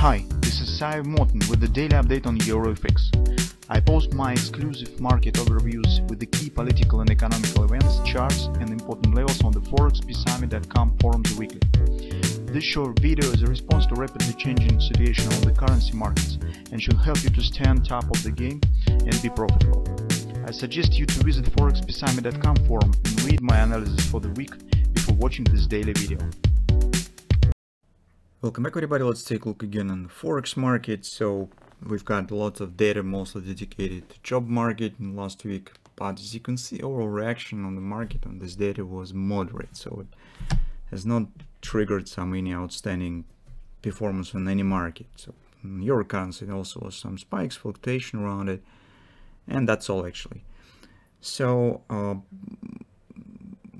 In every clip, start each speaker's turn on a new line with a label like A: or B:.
A: Hi, this is Sive Morten with the daily update on EuroFX. I post my exclusive market overviews with the key political and economical events, charts and important levels on the ForexPeaceArmy.com forums weekly. This short video is a response to rapidly changing situation on the currency markets and should help you to stay on top of the game and be profitable. I suggest you to visit ForexPeaceArmy.com forum and read my analysis for the week before watching this daily video.
B: Welcome back everybody. Let's take a look again on the Forex market. So we've got lots of data mostly dedicated to job market in last week, but as you can see, overall reaction on the market on this data was moderate, so it has not triggered any outstanding performance on any market. So in euro currency there also was some spikes, fluctuation around it, and that's all actually. So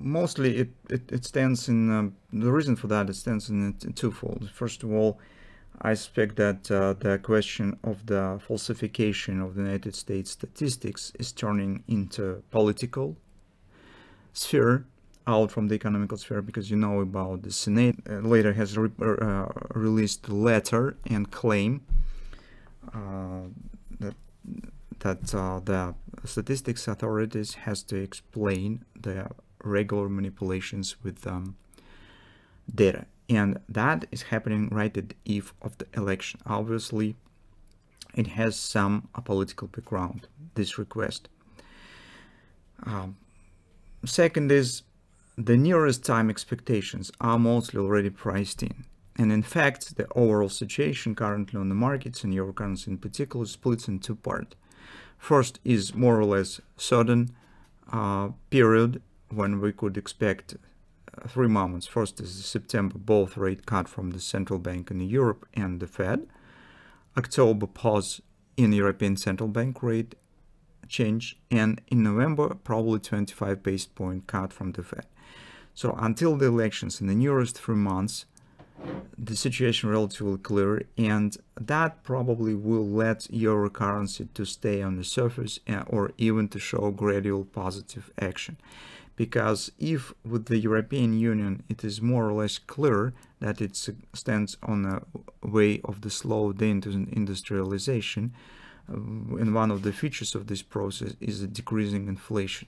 B: mostly it stands in the reason for that, it stands in twofold. First of all, I suspect that the question of the falsification of the United States statistics is turning into political sphere out from the economical sphere, because you know about the Senate later has released a letter and claim that the statistics authorities has to explain the regular manipulations with data, and that is happening right at the eve of the election. Obviously it has some political background, this request. Second is the nearest time expectations are mostly already priced in, and in fact the overall situation currently on the markets and euro currency in particular splits in two parts. First is more or less certain period when we could expect three moments. First is the September both rate cut from the central bank in Europe and the Fed. October pause in European Central Bank rate change, and in November probably 25 basis point cut from the Fed. So until the elections in the nearest 3 months, the situation relatively clear, and that probably will let euro currency to stay on the surface or even to show gradual positive action. Because if with the European Union it is more or less clear that it stands on a way of the slow deindustrialization, and one of the features of this process is a decreasing inflation,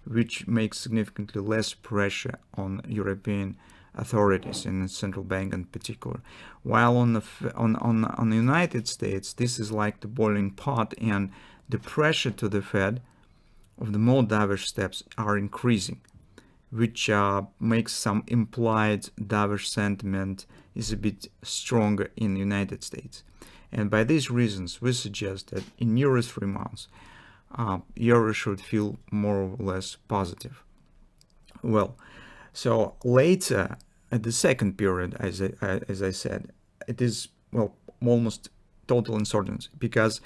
B: which makes significantly less pressure on European authorities and the central bank in particular. While on the United States, this is like the boiling pot, and the pressure to the Fed of the more dovish steps are increasing, which makes some implied dovish sentiment is a bit stronger in the United States. And by these reasons, we suggest that in nearest 3 months, euro should feel more or less positive. Well, so later at the second period, as I said, it is, well, almost total uncertainty, because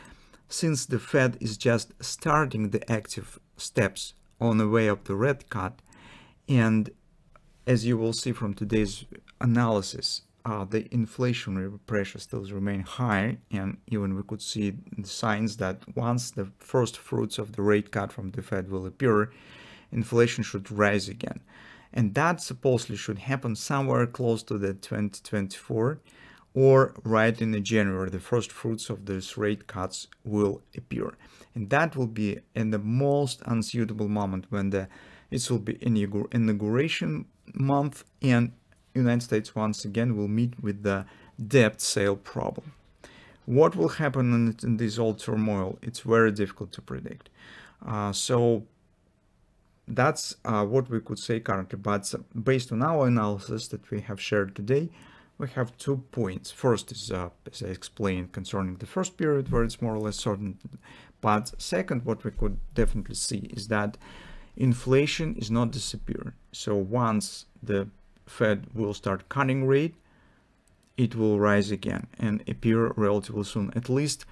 B: since the Fed is just starting the active steps on the way of the rate cut, and as you will see from today's analysis, the inflationary pressure still remain high, and even we could see the signs that once the first fruits of the rate cut from the Fed will appear, inflation should rise again. And that supposedly should happen somewhere close to the 2024, or right in the January, the first fruits of these rate cuts will appear. And that will be in the most unsuitable moment, when it will be inauguration month, and United States once again will meet with the debt sale problem. What will happen in this all turmoil? It's very difficult to predict. So that's what we could say currently, but based on our analysis that we have shared today, we have 2 points. First is, as I explained, concerning the first period where it's more or less certain, but second, what we could definitely see is that inflation is not disappearing. So once the Fed will start cutting rate, it will rise again and appear relatively soon. At least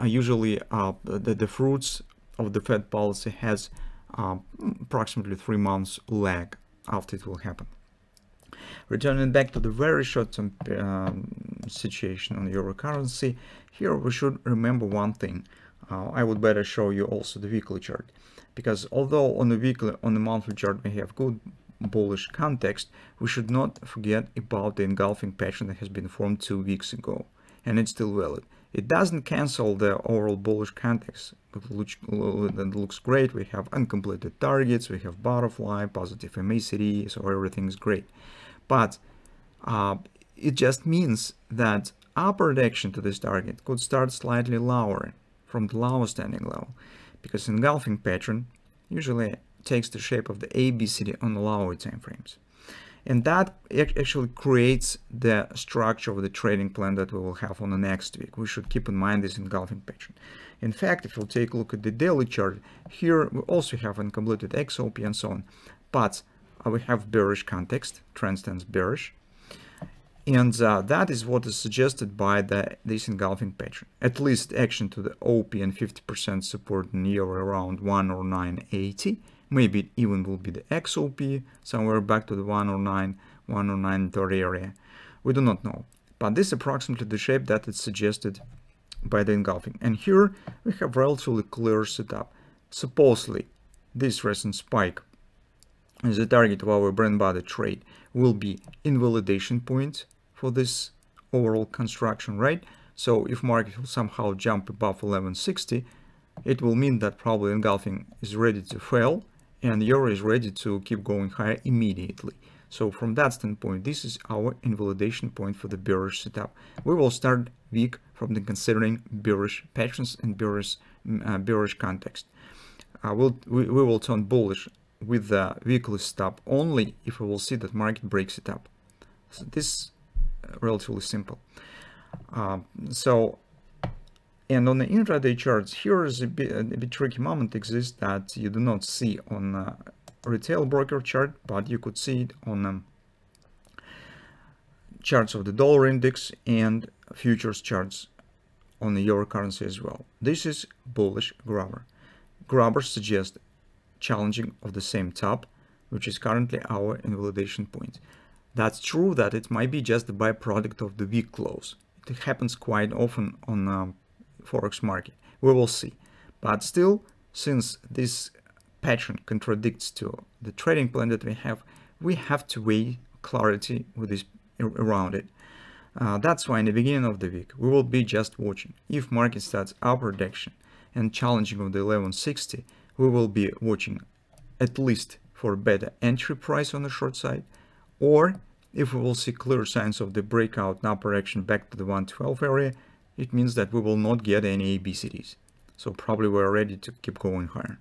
B: usually the fruits of the Fed policy has approximately 3 months lag after it will happen. Returning back to the very short-term situation on euro currency, here we should remember one thing. I would better show you also the weekly chart, because although on the monthly chart we have good bullish context, we should not forget about the engulfing pattern that has been formed 2 weeks ago. and it's still valid. It doesn't cancel the overall bullish context. It looks great. We have uncompleted targets, we have butterfly, positive MACD, so everything is great. But it just means that upward action to this target could start slightly lower from the lowest standing level, because engulfing pattern usually takes the shape of the ABCD on the lower time frames. And that actually creates the structure of the trading plan that we will have on the next week. We should keep in mind this engulfing pattern. In fact, if we'll take a look at the daily chart, here we also have uncompleted XOP and so on, but we have bearish context, trend stands bearish, and that is what is suggested by this engulfing pattern. At least action to the OP and 50% support near around 109.80. Maybe it even will be the XOP, somewhere back to the 109, 109.30 area. We do not know. But this is approximately the shape that is suggested by the engulfing. And here we have relatively clear setup. Supposedly, this recent spike as the target of our bread and butter trade will be invalidation point for this overall construction, right? So if market will somehow jump above 1160, it will mean that probably engulfing is ready to fail and euro is ready to keep going higher immediately. So from that standpoint, this is our invalidation point for the bearish setup. We will start week from the considering bearish patterns and bearish context. We will turn bullish with the weekly stop only if we will see that market breaks it up. So this is relatively simple. And on the intraday charts, here is a bit tricky moment exists that you do not see on retail broker chart, but you could see it on charts of the dollar index and futures charts on the euro currency as well. This is bullish grabber. Grabbers suggest challenging of the same top, which is currently our invalidation point. That's true that it might be just a byproduct of the week close. It happens quite often on Forex market. We will see. But still, since this pattern contradicts to the trading plan that we have to weigh clarity with this around it. That's why in the beginning of the week, we will be just watching. If market starts upward action and challenging of the 1160, we will be watching at least for better entry price on the short side, or if we will see clear signs of the breakout and upper action back to the 112 area, it means that we will not get any ABCDs. So probably we're ready to keep going higher.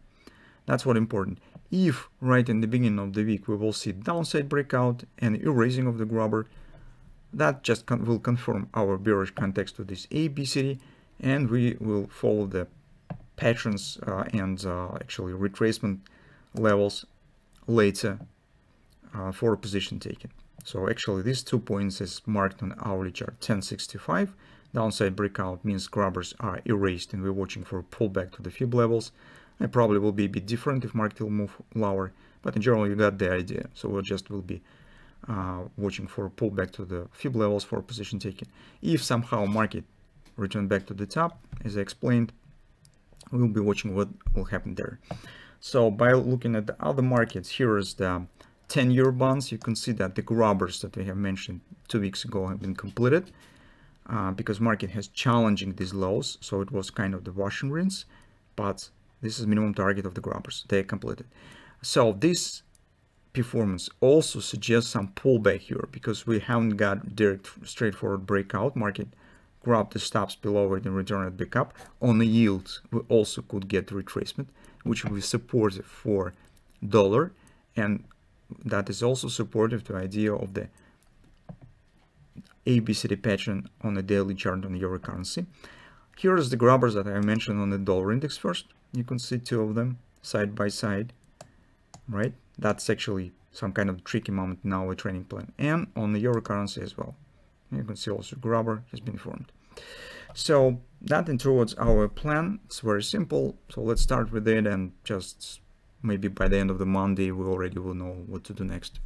B: That's what important. If right in the beginning of the week we will see downside breakout and erasing of the grabber, that just will confirm our bearish context to this ABCD, and we will follow the patterns and actually retracement levels later for position taken. So actually these 2 points is marked on hourly chart 1065. Downside breakout means grabbers are erased and we're watching for a pullback to the fib levels. It probably will be a bit different if market will move lower, but in general you got the idea. So we'll be watching for a pullback to the fib levels for position taken. If somehow market return back to the top, as I explained, we'll be watching what will happen there. So by looking at the other markets, here is the 10-year bonds. You can see that the grabbers that we have mentioned 2 weeks ago have been completed. Because market has challenging these lows, so it was kind of the wash and rinse, but this is minimum target of the grabbers. They are completed. So this performance also suggests some pullback here because we haven't got direct straightforward breakout. Market grabbed the stops below it and returned it back up. On the yields, we also could get retracement, which will be supportive for dollar, and that is also supportive to the idea of the ABCD pattern on the daily chart on the euro currency. Here is the grabbers that I mentioned on the dollar index first. You can see 2 of them side by side, right? That's actually some kind of tricky moment in our training plan, and on the euro currency as well. You can see also grabber has been formed. So that introduces our plan. It's very simple. So let's start with it, and just maybe by the end of the Monday we already will know what to do next.